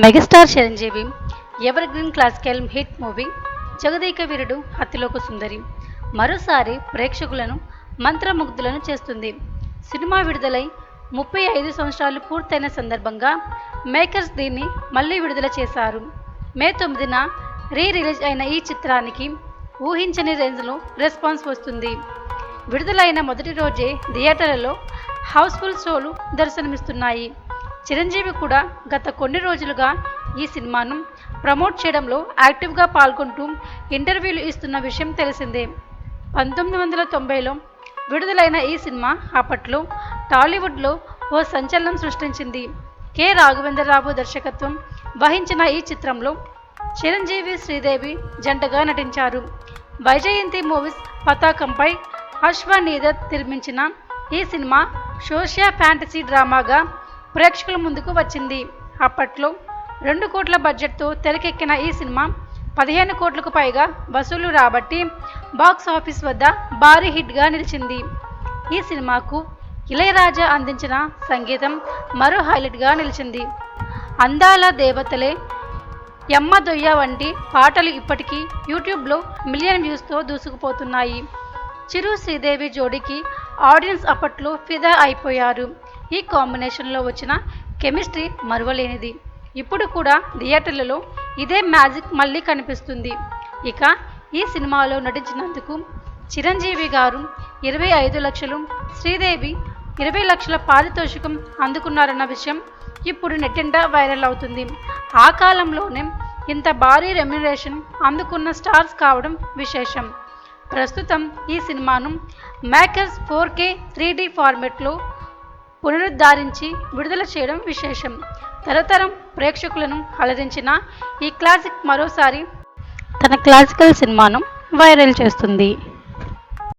Megastar Chiranjeevi evergreen classical hit movie Jagadeka Veerudu Athiloka Sundari మరోసారి ప్రేక్షకులను మంత్రముగ్ధులను చేస్తుంది. సినిమా విడుదలై 35 సంవత్సరాలు పూర్తయిన సందర్భంగా మేకర్స్ దీన్ని మళ్ళీ విడుదల చేశారు. మే 9న రిలీజ్ అయిన ఈ చిత్రానికి ఊహించని రేంజ్లో రెస్పాన్స్ వస్తుంది. విడుదలైన మొదటి రోజే థియేటర్లలో హౌస్ఫుల్ షోలు దర్శనమిస్తున్నాయి. చిరంజీవి కూడా గత కొన్ని రోజులుగా ఈ సినిమాను ప్రమోట్ చేయడంలో యాక్టివ్గా పాల్గొంటూ ఇంటర్వ్యూలు ఇస్తున్న విషయం తెలిసిందే. 1990లో విడుదలైన ఈ సినిమా అప్పట్లో టాలీవుడ్లో ఓ సంచలనం సృష్టించింది. కె. రాఘవేంద్రరావు దర్శకత్వం వహించిన ఈ చిత్రంలో చిరంజీవి, శ్రీదేవి జంటగా నటించారు. వైజయంతి మూవీస్ పతాకంపై అశ్వనీదత్ నిర్మించిన ఈ సినిమా సోషియో ఫ్యాంటసీ డ్రామాగా ప్రేక్షకుల ముందుకు వచ్చింది. అప్పట్లో 2 కోట్ల బడ్జెట్తో తెరకెక్కిన ఈ సినిమా 15 కోట్లకు పైగా వసూలు రాబట్టి బాక్స్ ఆఫీస్ వద్ద భారీ హిట్గా నిలిచింది. ఈ సినిమాకు ఇళయరాజా అందించిన సంగీతం మరో హైలైట్గా నిలిచింది. అందాల దేవతలే, యమ్మదొయ్య వంటి పాటలు ఇప్పటికీ యూట్యూబ్లో మిలియన్ వ్యూస్తో దూసుకుపోతున్నాయి. చిరు, శ్రీదేవి జోడీకి ఆడియన్స్ అప్పట్లో ఫిదా అయిపోయారు. ఈ కాంబినేషన్లో వచ్చిన కెమిస్ట్రీ మరువలేనిది. ఇప్పుడు కూడా థియేటర్లలో ఇదే మ్యాజిక్ మళ్ళీ కనిపిస్తుంది. ఇక ఈ సినిమాలో నటించినందుకు చిరంజీవి గారు 25 లక్షలు, శ్రీదేవి 20 లక్షల పారితోషికం అందుకున్నారన్న విషయం ఇప్పుడు నెట్టింట వైరల్ అవుతుంది. ఆ కాలంలోనే ఇంత భారీ రెమ్యునరేషన్ అందుకున్న స్టార్స్ కావడం విశేషం. ప్రస్తుతం ఈ సినిమాను మేకర్స్ 4K 3D ఫార్మెట్లో పునరుద్ధరించి విడుదల చేయడం విశేషం. తరతరం ప్రేక్షకులను అలరించిన ఈ క్లాసిక్ మరోసారి తన క్లాసికల్ సినిమాను వైరల్ చేస్తుంది.